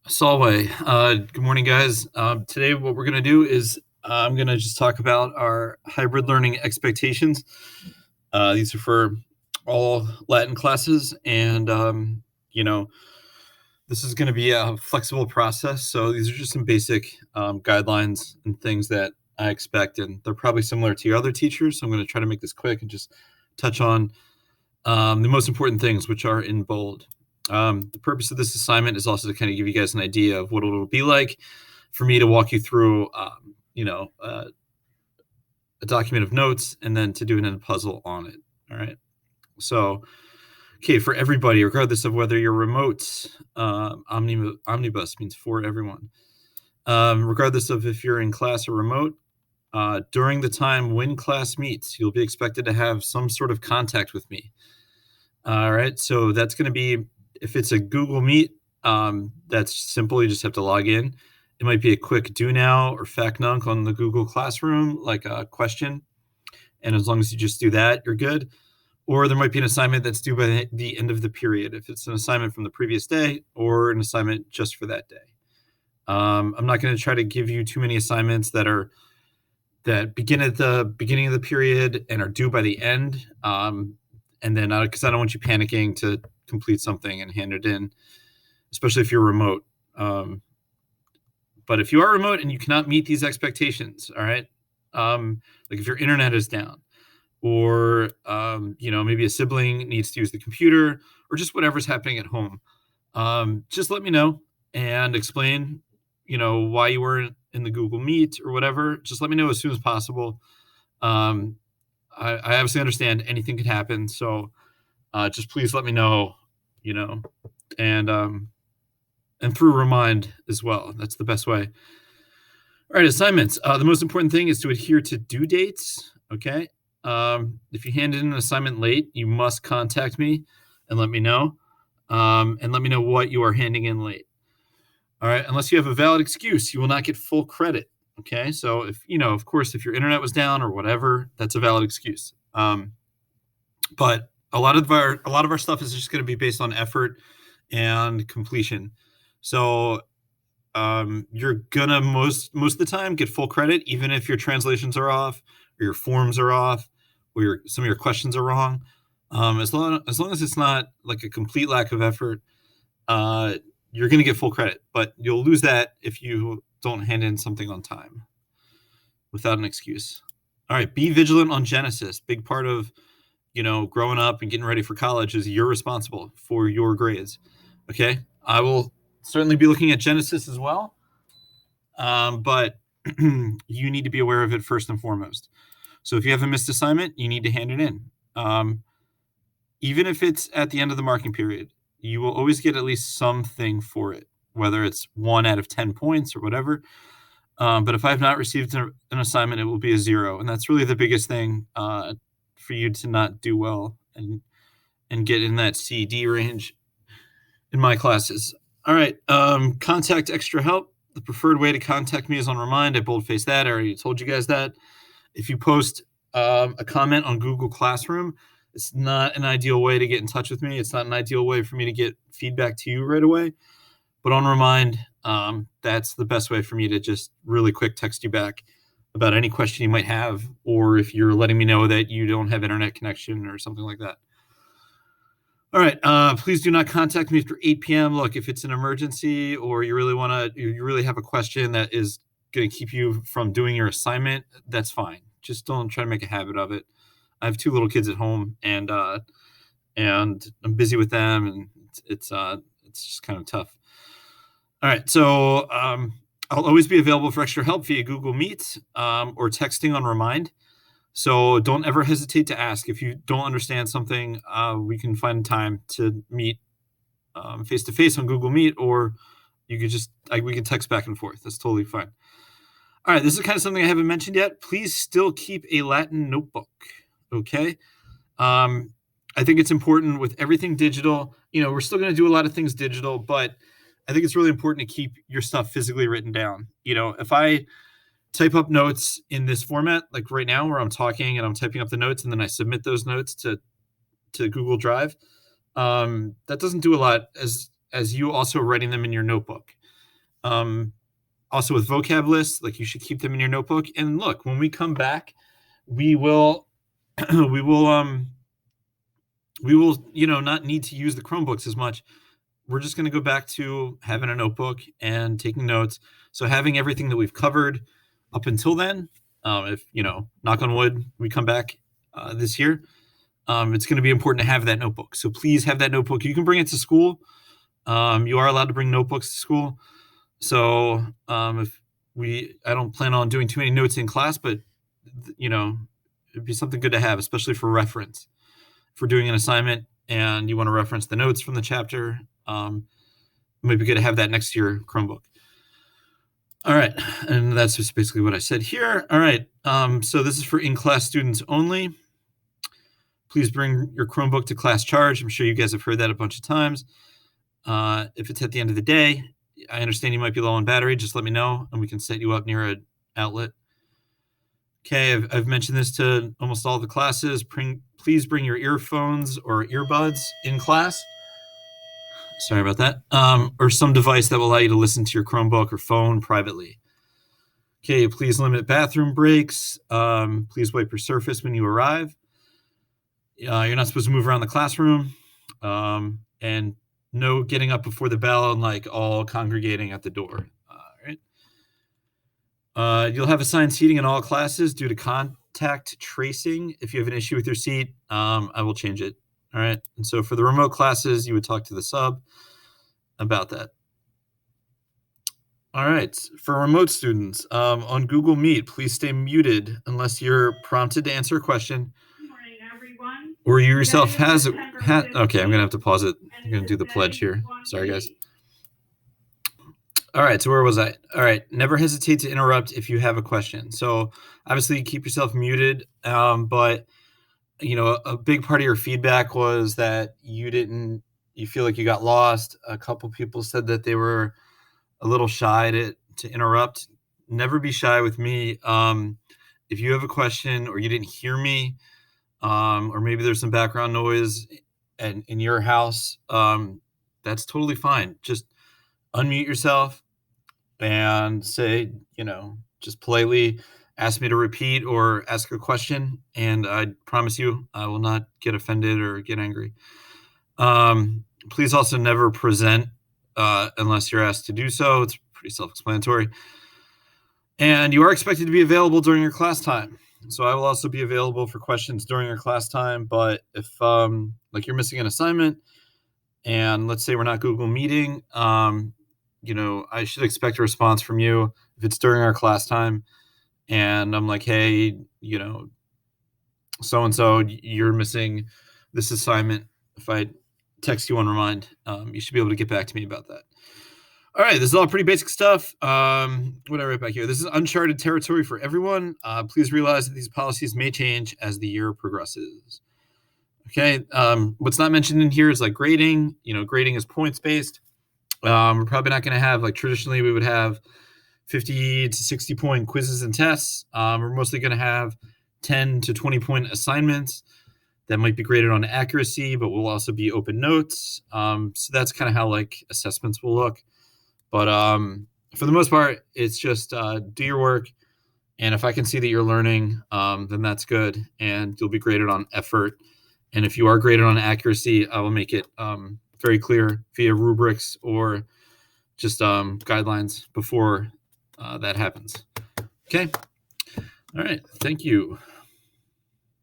Solway. Good morning, guys. Today, what we're going to do is I'm going to just talk about our hybrid learning expectations. These are for all Latin classes, and this is going to be a flexible process. So these are just some basic guidelines and things that I expect, and they're probably similar to your other teachers. So I'm going to try to make this quick and just touch on the most important things, which are in bold. The purpose of this assignment is also to kind of give you guys an idea of what it'll be like for me to walk you through, a document of notes and then to do an end puzzle on it. All right. So, okay, for everybody, regardless of whether you're remote, omnibus means for everyone. Regardless of if you're in class or remote, during the time when class meets, you'll be expected to have some sort of contact with me. All right. So that's going to be, if it's a Google Meet, that's simple. You just have to log in. It might be a quick do now or fact nunk on the Google Classroom, like a question. And as long as you just do that, you're good. Or there might be an assignment that's due by the end of the period, if it's an assignment from the previous day or an assignment just for that day. I'm not going to try to give you too many assignments that begin at the beginning of the period and are due by the end. And then, because I don't want you panicking to complete something and hand it in, especially if you're remote. But if you are remote and you cannot meet these expectations, all right, like if your internet is down, or maybe a sibling needs to use the computer, or just whatever's happening at home, just let me know and explain, why you weren't in the Google Meet or whatever. Just let me know as soon as possible. I obviously understand anything could happen, so just please let me know, and through Remind as well. That's the best way. All right, assignments. The most important thing is to adhere to due dates. Okay. If you hand in an assignment late, you must contact me and let me know, and let me know what you are handing in late. All right. Unless you have a valid excuse, you will not get full credit. Okay. So if, of course, if your internet was down or whatever, that's a valid excuse. But a lot of our stuff is just going to be based on effort and completion. So you're gonna most of the time get full credit, even if your translations are off or your forms are off or some of your questions are wrong. As long as it's not like a complete lack of effort, you're gonna get full credit. But you'll lose that if you don't hand in something on time without an excuse. All right, be vigilant on Genesis. Big part of growing up and getting ready for college is you're responsible for your grades. Okay, I will certainly be looking at Genesis as well, but you need to be aware of it first and foremost. So if you have a missed assignment, you need to hand it in. Even if it's at the end of the marking period, you will always get at least something for it, whether it's 1 out of 10 points or whatever. But if I have not received an assignment, it will be a 0. And that's really the biggest thing for you to not do well and get in that C/D range in my classes. All right. Contact extra help. The preferred way to contact me is on Remind. I boldface that. I already told you guys that. If you post a comment on Google Classroom, it's not an ideal way to get in touch with me. It's not an ideal way for me to get feedback to you right away. But on Remind, that's the best way for me to just really quick text you back about any question you might have, or if you're letting me know that you don't have internet connection or something like that. All right. Please do not contact me after 8 p.m. Look, if it's an emergency or you really have a question that is going to keep you from doing your assignment, that's fine. Just don't try to make a habit of it. I have 2 little kids at home, and I'm busy with them, and it's just kind of tough. All right. So I'll always be available for extra help via Google Meet or texting on Remind. So don't ever hesitate to ask. If you don't understand something, we can find time to meet face-to-face on Google Meet, or you could we can text back and forth. That's totally fine. All right, this is kind of something I haven't mentioned yet. Please still keep a Latin notebook, okay? I think it's important with everything digital. We're still going to do a lot of things digital, but I think it's really important to keep your stuff physically written down. If I type up notes in this format, like right now where I'm talking and I'm typing up the notes and then I submit those notes to Google Drive, that doesn't do a lot as you also writing them in your notebook. Also with vocab lists, like you should keep them in your notebook. And look, when we come back, we will we will not need to use the Chromebooks as much. We're just going to go back to having a notebook and taking notes. So having everything that we've covered up until then, if knock on wood, we come back this year, it's going to be important to have that notebook. So please have that notebook. You can bring it to school. You are allowed to bring notebooks to school. So I don't plan on doing too many notes in class, but it'd be something good to have, especially for reference. If we're doing an assignment and you want to reference the notes from the chapter, it might be good to have that next to your Chromebook. All right, and that's just basically what I said here. All right, so this is for in-class students only. Please bring your Chromebook to class charge. I'm sure you guys have heard that a bunch of times. If it's at the end of the day, I understand you might be low on battery. Just let me know, and we can set you up near an outlet. Okay, I've mentioned this to almost all the classes. Please bring your earphones or earbuds in class. Sorry about that. Or some device that will allow you to listen to your Chromebook or phone privately. Okay, please limit bathroom breaks. Please wipe your surface when you arrive. You're not supposed to move around the classroom. And no getting up before the bell and all congregating at the door. You'll have assigned seating in all classes due to contact tracing. If you have an issue with your seat, I will change it. All right. And so for the remote classes, you would talk to the sub about that. All right. For remote students, on Google Meet, please stay muted unless you're prompted to answer a question. Good morning, everyone. Or you yourself okay, I'm going to have to pause it. I'm going to do the pledge here. Sorry, guys. All right, so where was I? All right, never hesitate to interrupt if you have a question. So obviously keep yourself muted, but a big part of your feedback was that you feel like you got lost. A couple people said that they were a little shy to interrupt. Never be shy with me. If you have a question or you didn't hear me, or maybe there's some background noise in your house, that's totally fine. Just unmute yourself and say, just politely ask me to repeat or ask a question, and I promise you I will not get offended or get angry. Please also never present unless you're asked to do so. It's pretty self-explanatory. And you are expected to be available during your class time. So I will also be available for questions during your class time, but if you're missing an assignment and let's say we're not Google Meeting, I should expect a response from you if it's during our class time and I'm like, hey, so-and-so, you're missing this assignment. If I text you on Remind, you should be able to get back to me about that. All right, this is all pretty basic stuff. What did I write back here? This is uncharted territory for everyone. Please realize that these policies may change as the year progresses. Okay, what's not mentioned in here is grading. Grading is points-based. We're probably not going to have, traditionally we would have 50 to 60 point quizzes and tests. We're mostly going to have 10 to 20 point assignments that might be graded on accuracy, but will also be open notes. So that's kind of how assessments will look. But for the most part, it's just do your work. And if I can see that you're learning, then that's good. And you'll be graded on effort. And if you are graded on accuracy, I will make it very clear via rubrics or just guidelines before that happens. Okay. All right. Thank you.